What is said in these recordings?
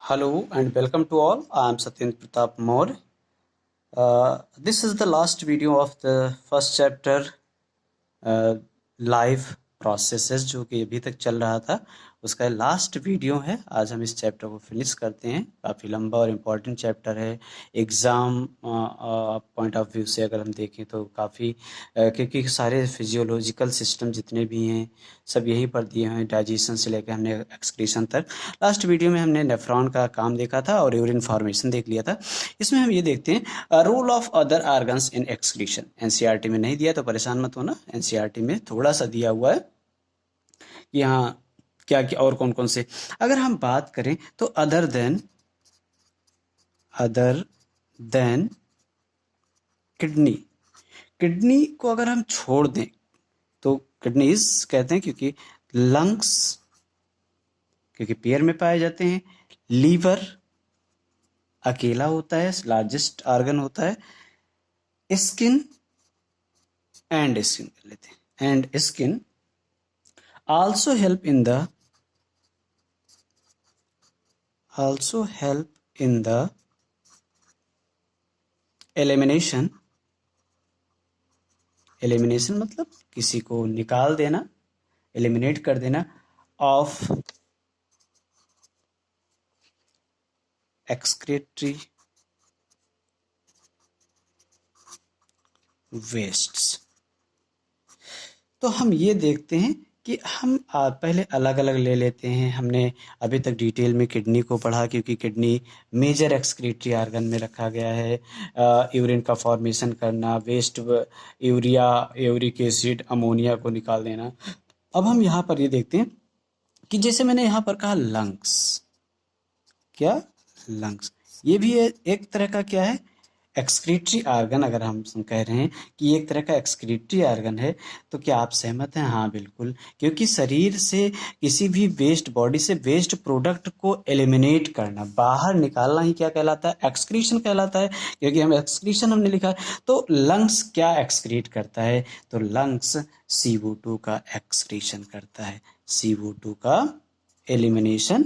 Hello and welcome to all. I am Satyendra Pratap More. This is the last video of the first chapter, live processes, जो कि अभी तक चल रहा था उसका लास्ट वीडियो है। आज हम इस चैप्टर को फिनिश करते हैं। काफ़ी लंबा और इम्पोर्टेंट चैप्टर है। एग्ज़ाम पॉइंट ऑफ व्यू से अगर हम देखें तो काफ़ी क्योंकि सारे फिजियोलॉजिकल सिस्टम जितने भी हैं सब यहीं पर दिए हैं, डाइजेशन से लेकर हमने एक्सक्रीशन तक। लास्ट वीडियो में हमने नेफ्रॉन का काम देखा था और यूरिन फॉर्मेशन देख लिया था। इसमें हम ये देखते हैं role of other organs in excretion. NCERT में नहीं दिया तो परेशान मत होना, एनसीईआरटी में थोड़ा सा दिया हुआ है कि यहाँ क्या क्या और कौन कौन से। अगर हम बात करें तो अदर देन किडनी, किडनी को अगर हम छोड़ दें तो किडनीज कहते हैं क्योंकि लंग्स क्योंकि पेयर में पाए जाते हैं, लीवर अकेला होता है, लार्जेस्ट ऑर्गन होता है, स्किन कर लेते हैं, and skin also help in the elimination मतलब किसी को निकाल देना, एलिमिनेट कर देना, ऑफ एक्सक्रीटरी वेस्ट्स। तो हम ये देखते हैं कि हम पहले अलग अलग ले लेते हैं। हमने अभी तक डिटेल में किडनी को पढ़ा क्योंकि किडनी मेजर एक्सक्रीटरी ऑर्गन में रखा गया है। यूरिन का फॉर्मेशन करना, वेस्ट यूरिक एसिड, अमोनिया को निकाल देना। अब हम यहाँ पर ये देखते हैं कि जैसे मैंने यहाँ पर कहा लंग्स, क्या लंग्स, ये भी एक तरह का क्या है, एक्सक्रीटरी ऑर्गन। अगर हम कह रहे हैं कि एक तरह का एक्सक्रीटरी ऑर्गन है तो क्या आप सहमत हैं? हाँ बिल्कुल, क्योंकि शरीर से किसी भी वेस्ट, बॉडी से वेस्ट प्रोडक्ट को एलिमिनेट करना, बाहर निकालना ही क्या कहलाता है? एक्सक्रीशन कहलाता है। क्योंकि हम एक्सक्रीशन हमने लिखा है तो लंग्स क्या एक्सक्रीट करता है? तो लंग्स CO2 का एक्सक्रीशन करता है, CO2 का एलिमिनेशन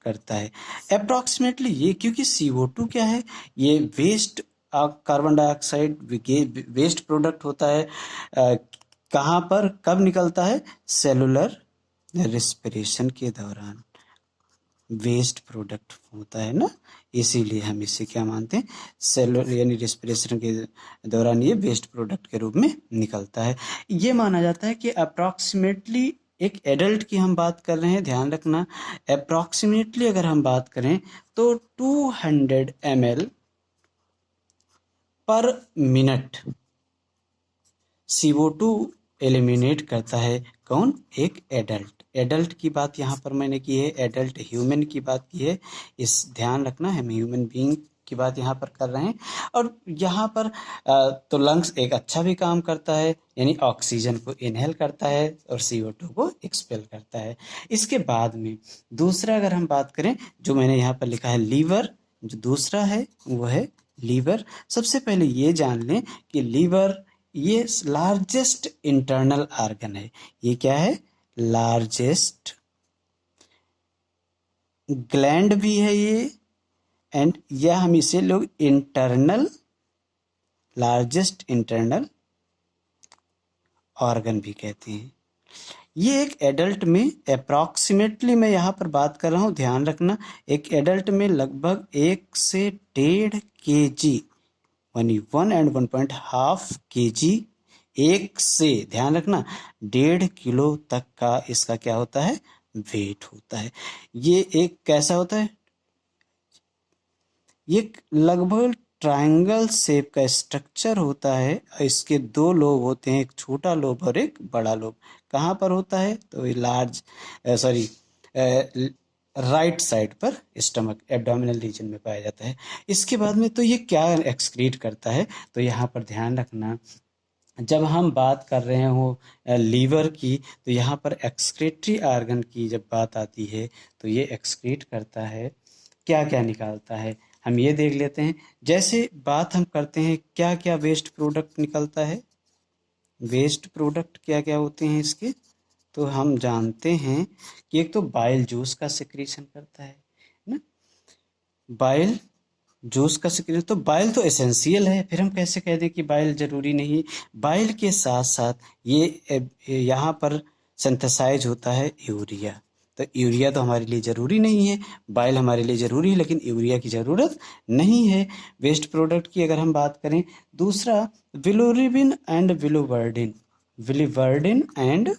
करता है। अप्रॉक्सीमेटली ये, क्योंकि CO2 क्या है, ये waste carbon dioxide waste product होता है। कहाँ पर कब निकलता है? सेलुलर रेस्पिरेशन के दौरान वेस्ट प्रोडक्ट होता है ना, इसीलिए हम इसे क्या मानते हैं? सेलुलर यानी रेस्पिरेशन के दौरान ये वेस्ट प्रोडक्ट के रूप में निकलता है। ये माना जाता है कि अप्रॉक्सीमेटली, एक एडल्ट की हम बात कर रहे हैं, ध्यान रखना, अप्रॉक्सीमेटली अगर हम बात करें तो 200 ml पर मिनट CO2 एलिमिनेट करता है। कौन? एक एडल्ट की बात यहाँ पर मैंने की है, एडल्ट ह्यूमन की बात की है। इस ध्यान रखना, हम ह्यूमन बीइंग की बात यहाँ पर कर रहे हैं। और यहाँ पर तो लंग्स एक अच्छा भी काम करता है, यानी ऑक्सीजन को इनहेल करता है और CO2 को एक्सपेल करता है। इसके बाद में दूसरा अगर हम बात करें, जो मैंने यहाँ पर लिखा है लीवर, जो दूसरा है वो है लीवर। सबसे पहले ये जान लें कि लीवर ये लार्जेस्ट इंटरनल ऑर्गन है। ये क्या है? लार्जेस्ट ग्लैंड भी है ये, एंड यह हम इसे लोग इंटरनल, लार्जेस्ट इंटरनल ऑर्गन भी कहते हैं। ये एक एडल्ट में अप्रॉक्सीमेटली, मैं यहाँ पर बात कर रहा हूँ, ध्यान रखना, एक एडल्ट में लगभग 1 से 1.5 kg, 1 and 1.5 kg, 1 से, ध्यान रखना, 1.5 किलो तक का इसका क्या होता है? वेट होता है। ये एक कैसा होता है? ये लगभग ट्रायंगल शेप का स्ट्रक्चर होता है। इसके 2 लोब होते हैं, एक छोटा लोब और एक बड़ा लोब। कहाँ पर होता है? तो राइट साइड पर, स्टमक, एब्डोमिनल रीजन में पाया जाता है। इसके बाद में तो ये क्या एक्सक्रीट करता है? तो यहाँ पर ध्यान रखना, जब हम बात कर रहे हो लीवर की, तो यहाँ पर एक्सक्रीटरी ऑर्गन की जब बात आती है तो ये एक्सक्रीट करता है, क्या क्या निकालता है हम ये देख लेते हैं। जैसे बात हम करते हैं क्या क्या वेस्ट प्रोडक्ट निकलता है, वेस्ट प्रोडक्ट क्या क्या होते हैं इसके, तो हम जानते हैं कि एक तो बाइल जूस का सिक्रीशन करता है ना, बाइल जूस का सिक्रीशन, तो बाइल तो एसेंशियल है, फिर हम कैसे कह दें कि बाइल जरूरी नहीं है। बाइल के साथ साथ यहाँ पर सिंथेसाइज होता है यूरिया, तो यूरिया तो हमारे लिए ज़रूरी नहीं है, बाइल हमारे लिए ज़रूरी है लेकिन यूरिया की ज़रूरत नहीं है। वेस्ट प्रोडक्ट की अगर हम बात करें, दूसरा विलोरिबिन एंड विलोवर्डिन, विलिवर्डिन एंड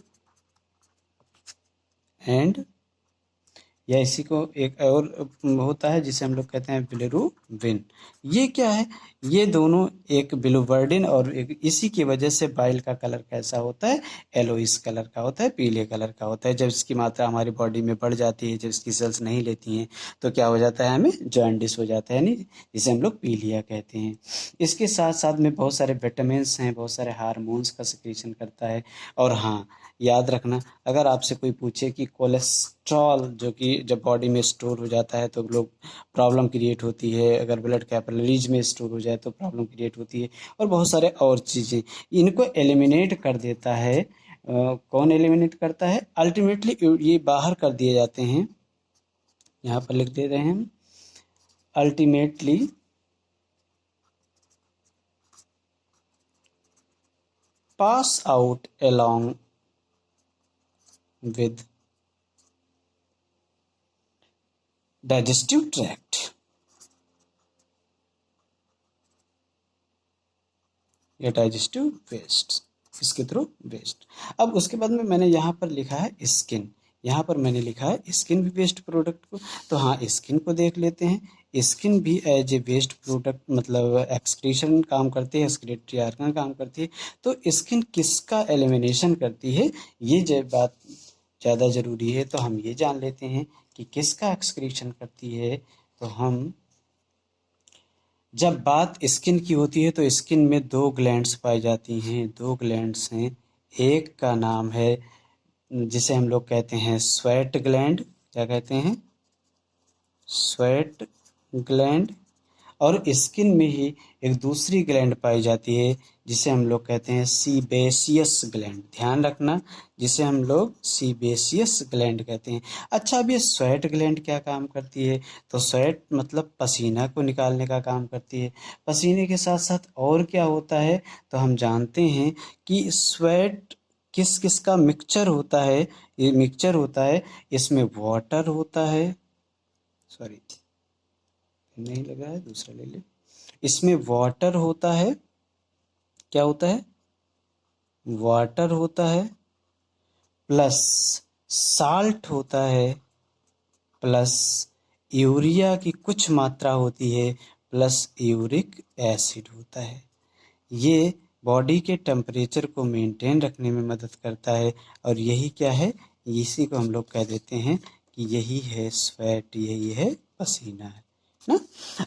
या इसी को एक और होता है जिसे हम लोग कहते हैं बिलिरुबिन। ये क्या है, ये दोनों एक बिलिवर्डिन और एक, इसी की वजह से बाइल का कलर कैसा होता है, येलोइश कलर का होता है, पीले कलर का होता है। जब इसकी मात्रा हमारी बॉडी में बढ़ जाती है, जब इसकी सेल्स नहीं लेती हैं, तो क्या हो जाता है, हमें जॉन्डिस हो जाता है, यानी जिसे हम लोग पीलिया कहते हैं। इसके साथ साथ में बहुत सारे विटामिन हैं, बहुत सारे हार्मोन्स का सिक्रीशन करता है। और हाँ, याद रखना, अगर आपसे कोई पूछे कि कोलेस्ट्रॉल जो कि जब बॉडी में स्टोर हो जाता है तो लोग प्रॉब्लम क्रिएट होती है, अगर ब्लड कैपिलरीज में स्टोर हो जाए तो प्रॉब्लम क्रिएट होती है, और बहुत सारे और चीज़ें, इनको एलिमिनेट कर देता है। कौन एलिमिनेट करता है, अल्टीमेटली ये बाहर कर दिए जाते हैं, यहाँ पर लिख दे रहे हैं हम, ultimately pass out along with digestive tract, या डाइजेस्टिव वेस्ट, इसके थ्रू वेस्ट। अब उसके बाद में मैंने यहाँ पर लिखा है स्किन, यहाँ पर मैंने लिखा है स्किन भी वेस्ट प्रोडक्ट को, तो हाँ स्किन को देख लेते हैं। स्किन भी एज ए वेस्ट प्रोडक्ट, मतलब एक्सक्रीशन काम करती है, एक्सक्रीटरी ऑर्गन काम करती है। तो स्किन किसका एलिमिनेशन करती है, ये बात ज़्यादा ज़रूरी है, तो हम ये जान लेते हैं कि किसका एक्सक्रीशन करती है। तो हम, जब बात स्किन की होती है तो स्किन में दो ग्लैंड्स पाई जाती हैं, दो ग्लैंड्स हैं। एक का नाम है, जिसे हम लोग कहते हैं स्वेट ग्लैंड, क्या कहते हैं, स्वेट ग्लैंड। और स्किन में ही एक दूसरी ग्लैंड पाई जाती है जिसे हम लोग कहते हैं सीबेसियस ग्लैंड, ध्यान रखना, जिसे हम लोग सीबेसियस ग्लैंड कहते हैं। अच्छा, अब ये स्वेट ग्लैंड क्या काम करती है, तो स्वेट मतलब पसीना को निकालने का काम करती है। पसीने के साथ साथ और क्या होता है, तो हम जानते हैं कि स्वेट किस किस का मिक्सचर होता है, ये मिक्सचर होता है, इसमें वाटर होता है, सॉरी नहीं लगा है, दूसरा ले ले, इसमें वाटर होता है, क्या होता है, वाटर होता है, प्लस साल्ट होता है, प्लस यूरिया की कुछ मात्रा होती है, प्लस यूरिक एसिड होता है। ये बॉडी के टेम्परेचर को मेंटेन रखने में मदद करता है, और यही क्या है, इसी को हम लोग कह देते हैं कि यही है स्वेट, यही है पसीना है ना।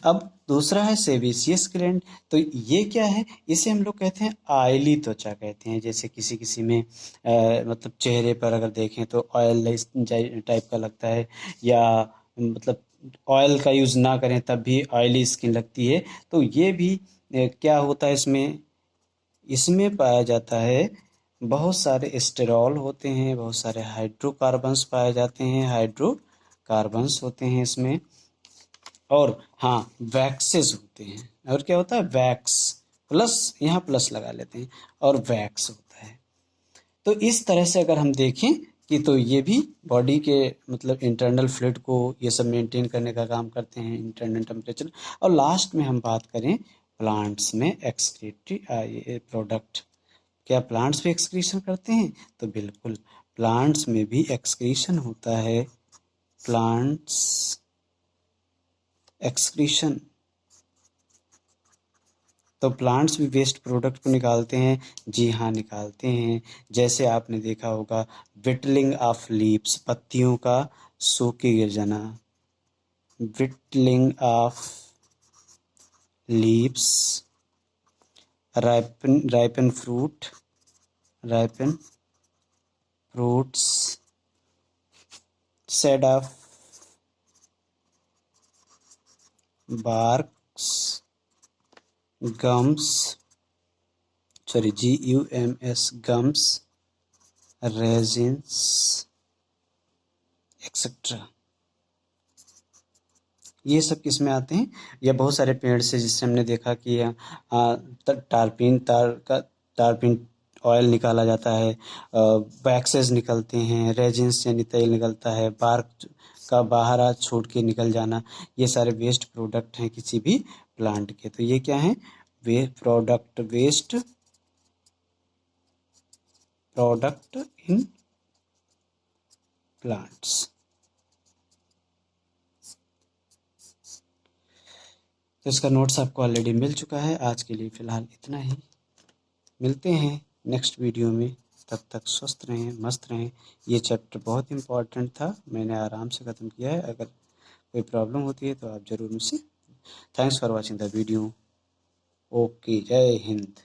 अब दूसरा है सेबेसियस ग्लैंड, तो ये क्या है, इसे हम लोग कहते हैं ऑयली त्वचा कहते हैं। जैसे किसी किसी में मतलब चेहरे पर अगर देखें तो ऑयल टाइप का लगता है, या मतलब ऑयल का यूज़ ना करें तब भी ऑयली स्किन लगती है। तो ये भी क्या होता है, इसमें इसमें पाया जाता है, बहुत सारे एस्टेरॉल होते हैं, बहुत सारे हाइड्रोकार्बन्स पाए जाते हैं, हाइड्रोकार्बन्स होते हैं इसमें, और हाँ वैक्सेस होते हैं। और क्या होता है, वैक्स, प्लस यहाँ प्लस लगा लेते हैं, और वैक्स होता है। तो इस तरह से अगर हम देखें कि तो ये भी बॉडी के मतलब इंटरनल फ्लूइड को ये सब मेंटेन करने का काम करते हैं, इंटरनल टेम्परेचर। और लास्ट में हम बात करें प्लांट्स में एक्सक्रीटरी प्रोडक्ट, क्या प्लांट्स भी एक्सक्रीशन करते हैं, तो बिल्कुल प्लांट्स में भी एक्सक्रीशन होता है, प्लांट्स एक्सक्रीशन, तो प्लांट्स भी वेस्ट प्रोडक्ट को निकालते हैं, जी हाँ निकालते हैं। जैसे आपने देखा होगा विटलिंग ऑफ लीव्स, पत्तियों का सूखे गिर जाना, wilting of leaves, ripen fruit, ripen fruits, shed of barks, gums, sorry GUMS, gums, resins etcetera, ये सब किस में आते हैं? या बहुत सारे पेड़ से, जिससे हमने देखा कि टारपीन ऑयल निकाला जाता है, वैक्सेस निकलते हैं, रेजिन्स यानी तेल निकलता है, बार्क का बाहर आ छोड़ के निकल जाना, ये सारे वेस्ट प्रोडक्ट हैं किसी भी प्लांट के। तो ये क्या है? Waste product in plants. तो इसका नोट्स आपको ऑलरेडी मिल चुका है। आज के लिए फ़िलहाल इतना ही, मिलते हैं नेक्स्ट वीडियो में। तब तक स्वस्थ रहें, मस्त रहें। ये चैप्टर बहुत इम्पोर्टेंट था, मैंने आराम से ख़त्म किया है। अगर कोई प्रॉब्लम होती है तो आप ज़रूर मुझसे। Thanks for watching the video. Okay, जय हिंद।